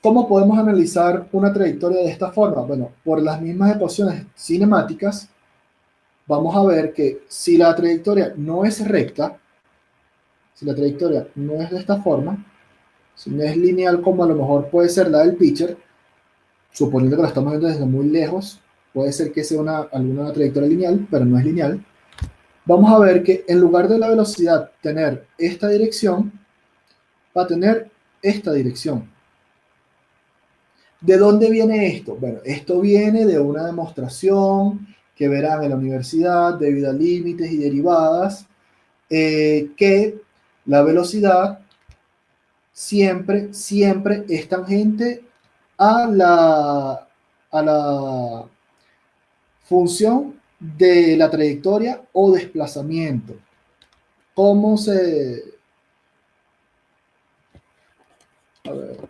¿cómo podemos analizar una trayectoria de esta forma? Bueno, por las mismas ecuaciones cinemáticas, vamos a ver que si la trayectoria no es recta, si la trayectoria no es de esta forma, si no es lineal como a lo mejor puede ser la del pitcher, suponiendo que lo estamos viendo desde muy lejos, puede ser que sea alguna trayectoria lineal, pero no es lineal. Vamos a ver que en lugar de la velocidad tener esta dirección, va a tener esta dirección. ¿De dónde viene esto? Bueno, esto viene de una demostración que verán en la universidad debido a límites y derivadas, que la velocidad siempre es tangente a la función de la trayectoria o desplazamiento. ¿Cómo se...? A ver.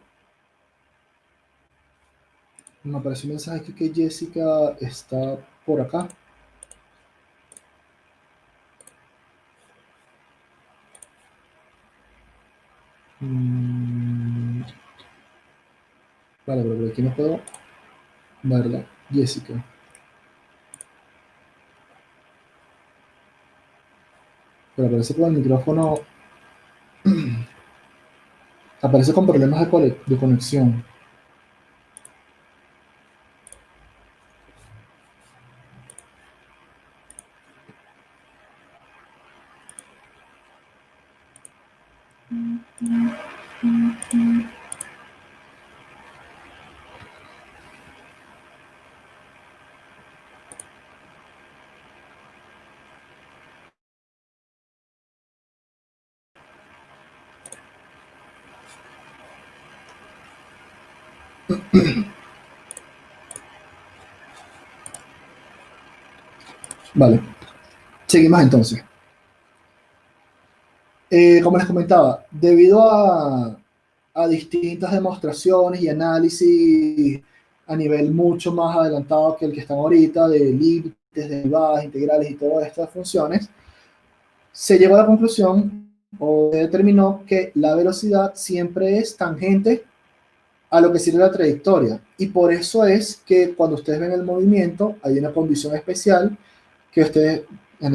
Me apareció un mensaje aquí que Jessica está por acá. Vale, pero por aquí no puedo verla. Jessica. Pero aparece con el micrófono. Aparece con problemas de conexión. Vale, seguimos entonces. Como les comentaba, debido a distintas demostraciones y análisis a nivel mucho más adelantado que el que están ahorita, de límites, derivadas, integrales y todas estas funciones, se llegó a la conclusión o se determinó que la velocidad siempre es tangente a lo que sirve la trayectoria. Y por eso es que cuando ustedes ven el movimiento, hay una condición especial que ustedes en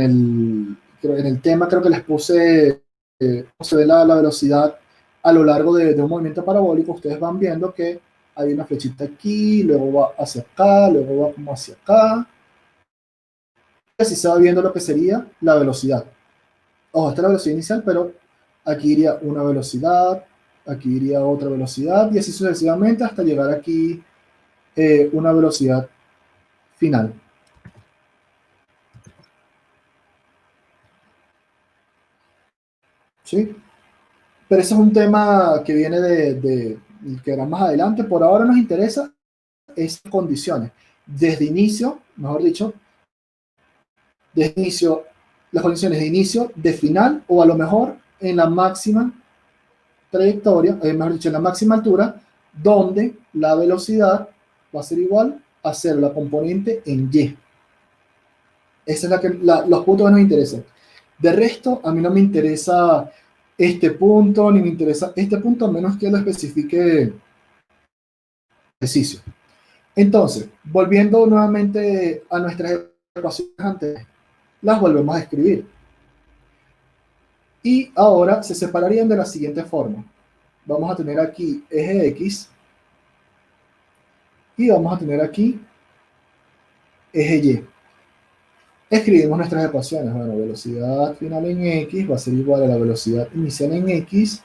el tema creo que les puse, se ve la velocidad a lo largo de un movimiento parabólico. Ustedes van viendo que hay una flechita aquí, luego va hacia acá, luego va como hacia acá. Así se va viendo lo que sería la velocidad. Ojo, esta es la velocidad inicial, pero aquí iría una velocidad, aquí iría otra velocidad, y así sucesivamente hasta llegar aquí una velocidad final. ¿Sí? Pero ese es un tema que viene que verá más adelante. Por ahora nos interesa es condiciones. Desde inicio, mejor dicho, desde inicio, las condiciones de inicio, de final, o a lo mejor en la máxima trayectoria, mejor dicho, en la máxima altura, donde la velocidad va a ser igual a cero, la componente en y. Esa es los puntos que nos interesan. De resto, a mí no me interesa este punto, ni me interesa este punto, a menos que lo especifique ejercicio. Entonces, volviendo nuevamente a nuestras ecuaciones antes, las volvemos a escribir. Y ahora se separarían de la siguiente forma. Vamos a tener aquí eje X y vamos a tener aquí eje Y. Escribimos nuestras ecuaciones. Bueno, velocidad final en X va a ser igual a la velocidad inicial en X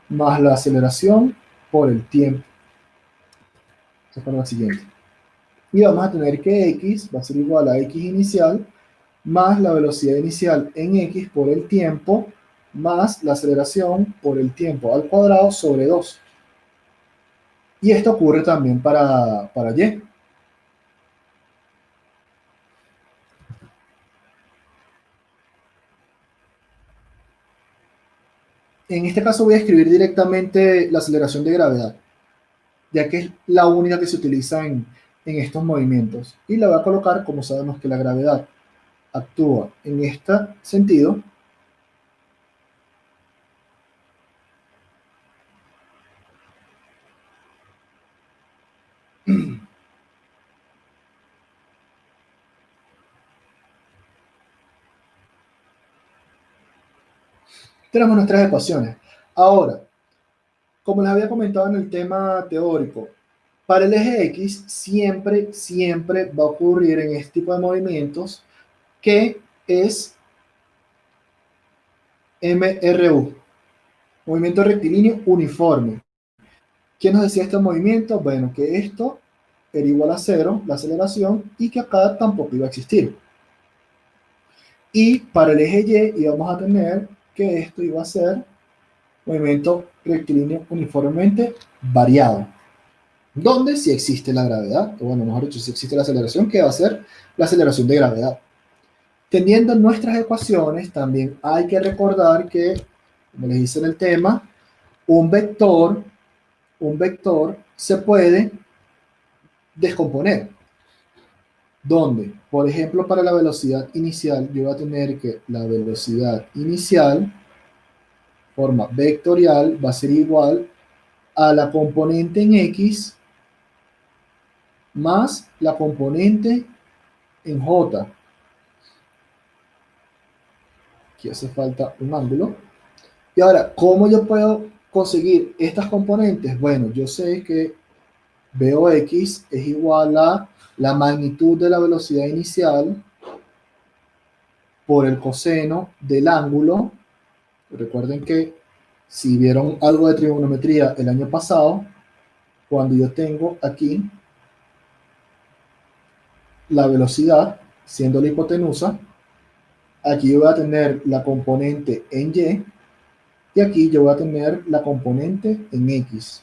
más la aceleración por el tiempo. Esa es la siguiente. Y vamos a tener que X va a ser igual a X inicial más la velocidad inicial en X por el tiempo más la aceleración por el tiempo al cuadrado sobre 2. Y esto ocurre también para Y. En este caso voy a escribir directamente la aceleración de gravedad, ya que es la única que se utiliza en estos movimientos. Y la voy a colocar, como sabemos que la gravedad actúa en este sentido, tenemos nuestras ecuaciones. Ahora, como les había comentado en el tema teórico, para el eje X siempre va a ocurrir en este tipo de movimientos que es MRU, movimiento rectilíneo uniforme. ¿Qué nos decía este movimiento? Bueno, que esto era igual a cero, la aceleración, y que acá tampoco iba a existir. Y para el eje Y íbamos a tener que esto iba a ser movimiento rectilíneo uniformemente variado. donde si existe la gravedad, o bueno, mejor dicho, si existe la aceleración, que va a ser la aceleración de gravedad. Teniendo nuestras ecuaciones, también hay que recordar que, como les dice en el tema, un vector se puede descomponer, donde, por ejemplo, para la velocidad inicial, yo voy a tener que la velocidad inicial, forma vectorial, va a ser igual a la componente en X más la componente en J. Aquí hace falta un ángulo. Y ahora, ¿cómo yo puedo conseguir estas componentes? Bueno, yo sé que Vox es igual a la magnitud de la velocidad inicial por el coseno del ángulo. Recuerden que si vieron algo de trigonometría el año pasado, cuando yo tengo aquí la velocidad siendo la hipotenusa, aquí yo voy a tener la componente en Y y aquí yo voy a tener la componente en X.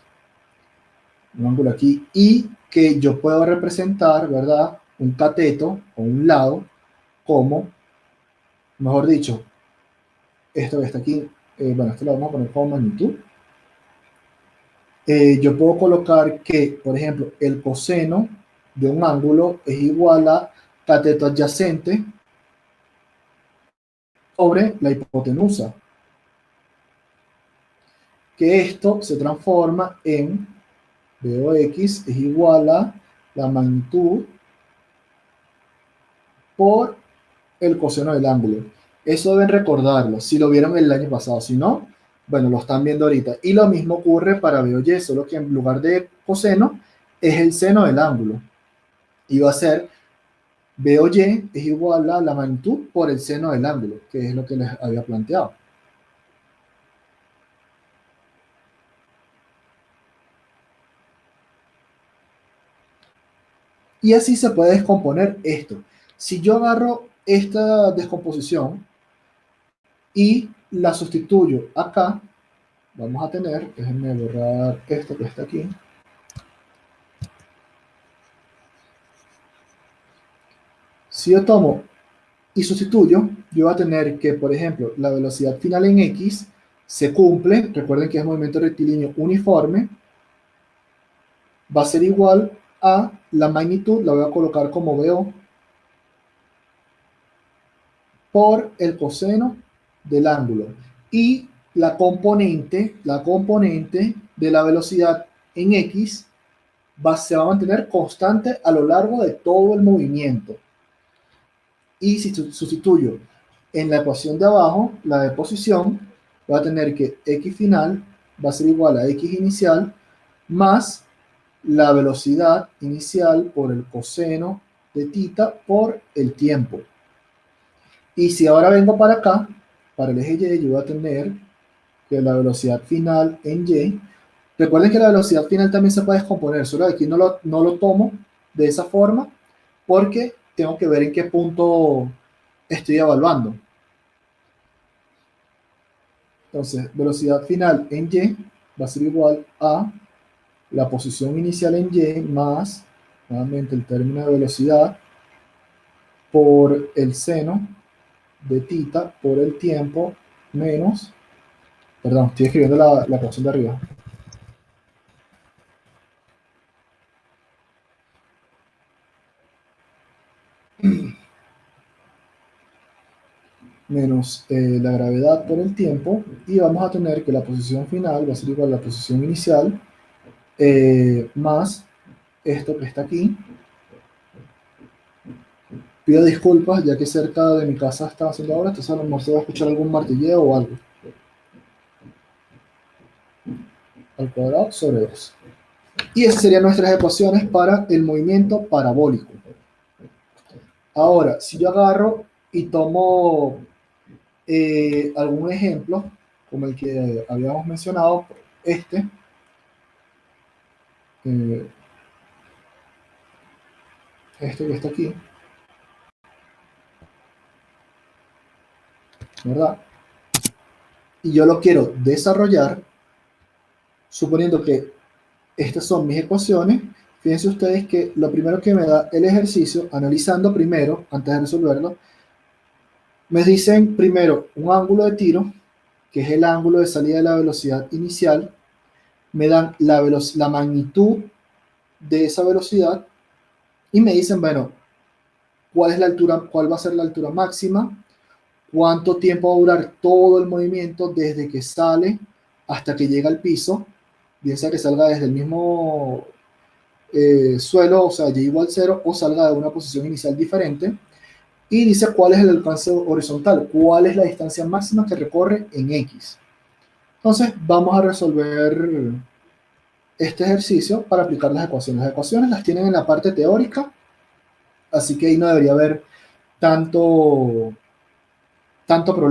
Un ángulo aquí, y que yo puedo representar, ¿verdad? Un cateto o un lado como, mejor dicho, esto que está aquí, bueno, esto lo vamos a poner como magnitud. Yo puedo colocar que, por ejemplo, el coseno de un ángulo es igual a cateto adyacente sobre la hipotenusa, que esto se transforma en Vox es igual a la magnitud por el coseno del ángulo. Eso deben recordarlo, si lo vieron el año pasado. Si no, bueno, lo están viendo ahorita. Y lo mismo ocurre para BOY, solo que en lugar de coseno es el seno del ángulo. Y va a ser BOY es igual a la magnitud por el seno del ángulo, que es lo que les había planteado. Y así se puede descomponer esto. Si yo agarro esta descomposición y la sustituyo acá, vamos a tener, déjenme borrar esto que está aquí. Si yo tomo y sustituyo, yo voy a tener que, por ejemplo, la velocidad final en X se cumple, recuerden que es movimiento rectilíneo uniforme, va a ser igual a la magnitud, la voy a colocar como VO, por el coseno del ángulo. Y la componente de la velocidad en X se va a mantener constante a lo largo de todo el movimiento. Y si sustituyo en la ecuación de abajo, la de posición, va a tener que x final va a ser igual a x inicial más la velocidad inicial por el coseno de tita por el tiempo. Y si ahora vengo para acá, para el eje Y, yo voy a tener que la velocidad final en Y, recuerden que la velocidad final también se puede descomponer, solo aquí no lo tomo de esa forma porque tengo que ver en qué punto estoy evaluando. Entonces, velocidad final en Y va a ser igual a la posición inicial en Y más, nuevamente, el término de velocidad por el seno de tita por el tiempo menos, perdón, estoy escribiendo la ecuación de arriba, menos la gravedad por el tiempo, y vamos a tener que la posición final va a ser igual a la posición inicial más esto que está aquí. Pido disculpas ya que cerca de mi casa está haciendo ahora, entonces a lo mejor se va a escuchar algún martilleo o algo. Al cuadrado sobre 2. Y esas serían nuestras ecuaciones para el movimiento parabólico. Ahora, si yo agarro y tomo algún ejemplo, como el que habíamos mencionado, este, eh, este que está aquí, ¿verdad? Y yo lo quiero desarrollar, suponiendo que Estas son mis ecuaciones. Fíjense ustedes que lo primero que me da el ejercicio, analizando primero, antes de resolverlo, me dicen primero un ángulo de tiro, que es el ángulo de salida de la velocidad inicial. Me dan la magnitud de esa velocidad y me dicen, bueno, cuál es la altura, cuál va a ser la altura máxima, cuánto tiempo va a durar todo el movimiento desde que sale hasta que llega al piso, bien sea que salga desde el mismo suelo, o sea, y igual cero, o salga de una posición inicial diferente, y dice cuál es el alcance horizontal, cuál es la distancia máxima que recorre en X. Entonces, vamos a resolver este ejercicio para aplicar las ecuaciones. Las ecuaciones las tienen en la parte teórica, así que ahí no debería haber tanto problema.